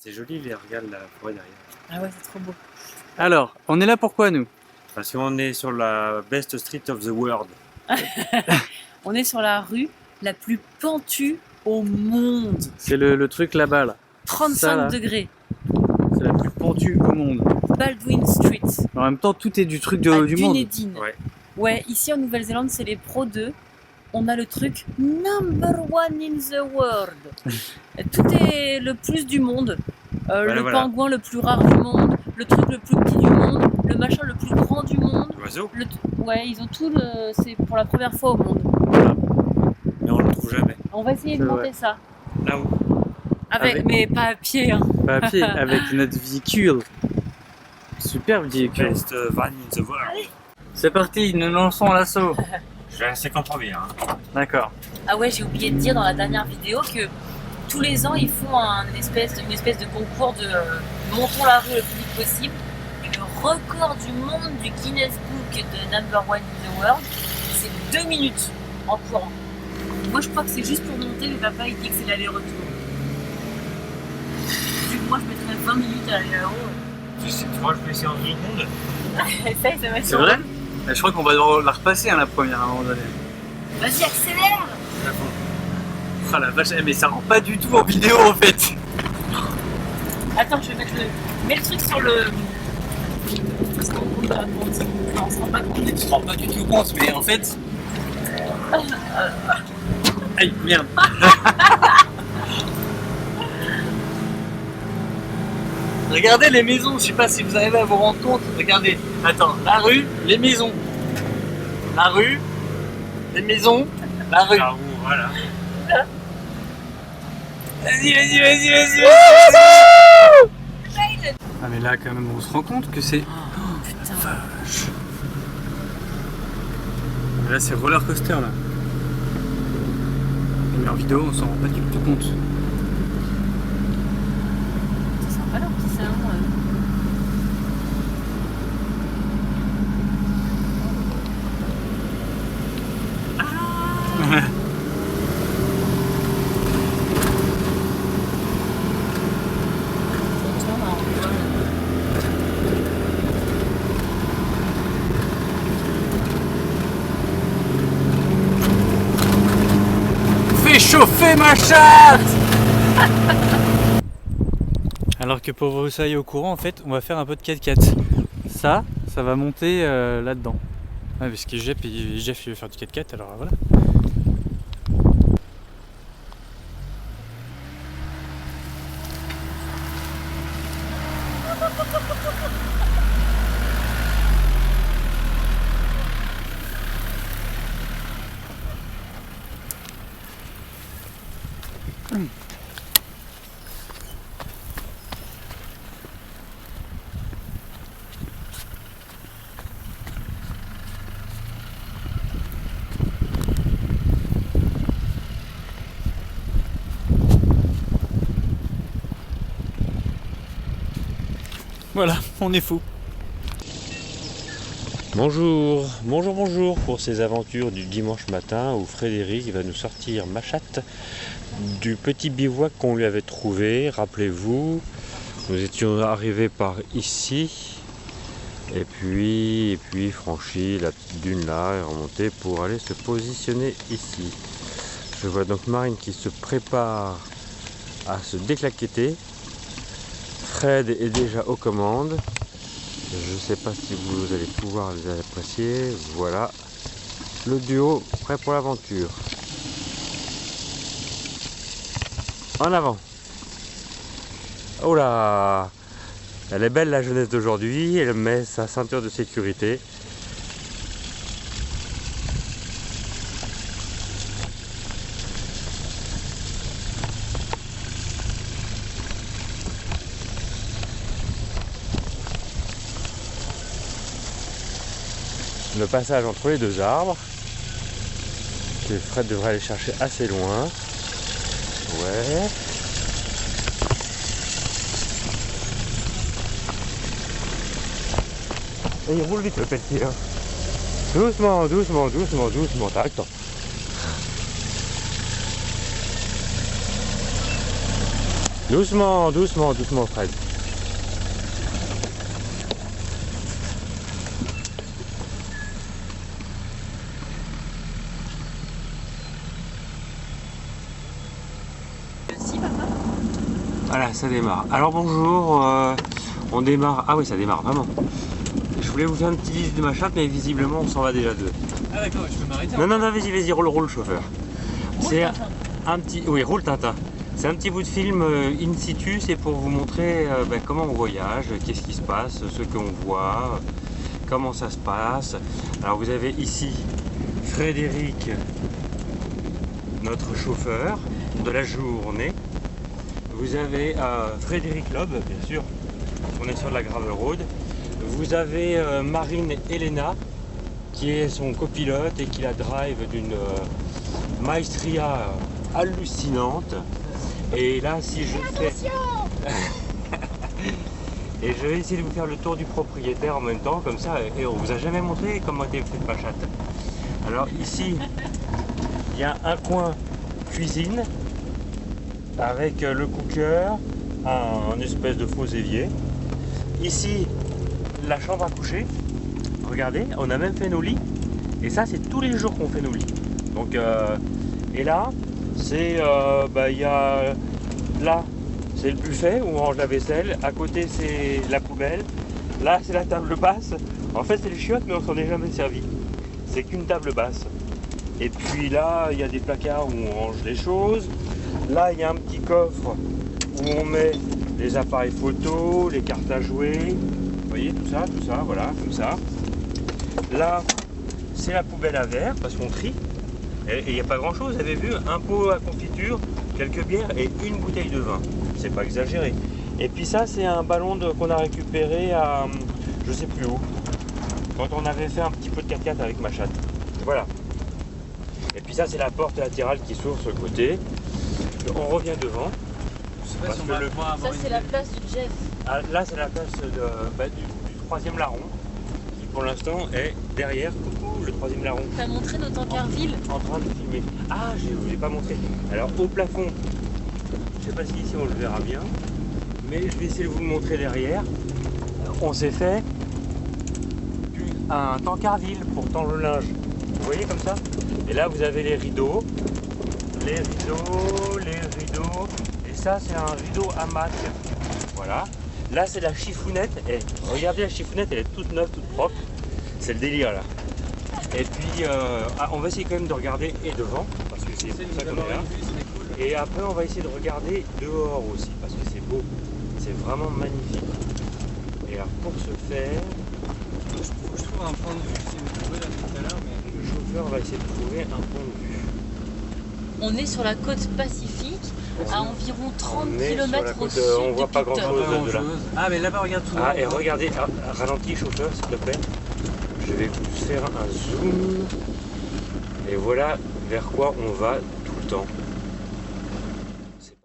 C'est joli, les regarde la forêt derrière. Ah ouais, c'est trop beau. Alors, on est là pourquoi nous? Parce qu'on est sur la best street of the world. On est sur la rue la plus pentue au monde. C'est le truc là-bas là. 35 Ça, là. degrés. C'est la plus pentue au monde. Baldwin Street. En même temps, tout est du truc à du monde. Dunedin. Ouais. Ouais, ici en Nouvelle-Zélande, c'est les Pro 2. On a le truc number one in the world. Tout est le plus du monde. Le pingouin le plus rare du monde, le truc le plus petit du monde, le machin le plus grand du monde. L'oiseau. Ouais, ils ont tout le... C'est pour la première fois au monde. Voilà. Mais on le trouve jamais. On va essayer de monter ça. Là-haut. Mais pas à pied. Hein. Pas à pied, avec notre véhicule. Super véhicule. Best van in the world. C'est parti, nous lançons l'assaut. Je vais rester qu'en premier. Hein. D'accord. Ah ouais, j'ai oublié de dire dans la dernière vidéo que tous les ans, ils font une espèce de concours de montons la rue le plus vite possible. Et le record du monde du Guinness Book de Number One in the World, c'est 2 minutes en courant. Moi, je crois que c'est juste pour monter, mais papa, il dit que c'est l'aller-retour. Du coup, moi, je mettrais 20 minutes à aller là-haut. Tu crois que je peux essayer en 2 secondes? Ça va être C'est vrai? Je crois qu'on va devoir la repasser la première à un moment donné. Vas-y, accélère! Oh la vache, mais ça rend pas du tout en vidéo en fait. Attends, je vais mettre mets le truc sur le... Parce qu'on compte pas compte. Non, on se rend pas compte. Tu te rends pas du tout compte, mais en fait... Aïe, merde. Regardez les maisons, je sais pas si vous arrivez à vous rendre compte. Regardez, attends, la rue, les maisons. La rue, les maisons, la rue. Ah, voilà. Vas-y. Ah mais là quand même on se rend compte que c'est... Oh, putain. Vache. Là c'est roller coaster là. Mais en vidéo on s'en rend pas du tout compte. C'est sympa leur petit salon. Fais chauffer ma chatte. Alors que pour vous soyez au courant, en fait, on va faire un peu de 4x4. Ça va monter là-dedans. Ouais, parce que Jeff il veut faire du 4x4, alors voilà. Voilà, on est fou. Bonjour pour ces aventures du dimanche matin où Frédéric va nous sortir ma chatte du petit bivouac qu'on lui avait trouvé. Rappelez-vous, nous étions arrivés par ici et puis franchi la petite dune là et remonté pour aller se positionner ici. Je vois donc Marine qui se prépare à se déclaqueter. Fred est déjà aux commandes. Je ne sais pas si vous allez pouvoir les apprécier. Voilà le duo prêt pour l'aventure. En avant. Oh là, elle est belle la jeunesse d'aujourd'hui. Elle met sa ceinture de sécurité. Le passage entre les deux arbres que Fred devrait aller chercher assez loin. Ouais. Et il roule vite le pelletier. Hein. Doucement, t'as le temps. Doucement, doucement, doucement, Fred. Si, papa. Voilà, ça démarre. Alors bonjour, on démarre. Ah oui, ça démarre vraiment. Je voulais vous faire une petite visite de ma chatte, mais visiblement on s'en va déjà deux. Ah d'accord, je peux m'arrêter. Non, non, non, vas-y, vas-y, roule, chauffeur. C'est Tintin. un petit. Oui, roule Tintin. C'est un petit bout de film in situ, c'est pour vous montrer comment on voyage, qu'est-ce qui se passe, ce qu'on voit, comment ça se passe. Alors vous avez ici Frédéric, notre chauffeur de la journée. Vous avez Frédéric Loeb, bien sûr, on est sur de la gravel road. Vous avez Marine Elena, qui est son copilote et qui la drive d'une maestria hallucinante. Et là, si je fais... et je vais essayer de vous faire le tour du propriétaire en même temps, comme ça, et on vous a jamais montré comment était fait ma chatte. Alors ici, il y a un coin cuisine, avec le cooker, un espèce de faux évier. Ici, la chambre à coucher. Regardez, on a même fait nos lits. Et ça, c'est tous les jours qu'on fait nos lits. Donc, et là, c'est, il y a là, c'est le buffet où on range la vaisselle. À côté, c'est la poubelle. Là, c'est la table basse. En fait, c'est les chiottes, mais on s'en est jamais servi. C'est qu'une table basse. Et puis là, il y a des placards où on range les choses. Là, il y a un petit coffre où on met les appareils photo, les cartes à jouer. Vous voyez, tout ça, voilà, comme ça. Là, c'est la poubelle à verre, parce qu'on trie. Et il n'y a pas grand chose, vous avez vu, un pot à confiture, quelques bières et une bouteille de vin. C'est pas exagéré. Et puis ça, c'est un ballon qu'on a récupéré à je sais plus où. Quand on avait fait un petit peu de 4x4 avec ma chatte. Voilà. Et puis ça, c'est la porte latérale qui s'ouvre sur le côté. On revient devant. Je sais pas Parce si on que va le- pouvoir avoir Ça, c'est la place du Jeff. Ah, là, c'est la place du troisième larron, qui pour l'instant est derrière. Coucou, le troisième larron. T'as montré notre Tancarville. En train de filmer. Ah, je ne l'ai pas montré. Alors au plafond, je sais pas si ici on le verra bien, mais je vais essayer de vous le montrer derrière. On s'est fait un tancarville pour tendre le linge. Vous voyez comme ça? Et là vous avez les rideaux, et ça c'est un rideau hamac. Voilà. Là c'est la chifounette. Et regardez la chifounette, elle est toute neuve, toute propre. C'est le délire là. Et puis, on va essayer quand même de regarder et devant, parce que c'est pour ça qu'on est là. Et après, on va essayer de regarder dehors aussi, parce que c'est beau. C'est vraiment magnifique. Et alors, pour ce faire, Je trouve un point de vue, c'est une trouvé là tout à l'heure, mais le chauffeur va essayer de trouver un point de vue. On est sur la côte Pacifique, à environ 30 On est sur la km au côte, sud on voit de pas Picton. grand-chose. de là. Ah mais là-bas regarde tout. Ah, et regardez, ralentis, chauffeur, s'il te plaît. Je vais vous faire un zoom. Et voilà vers quoi on va tout le temps.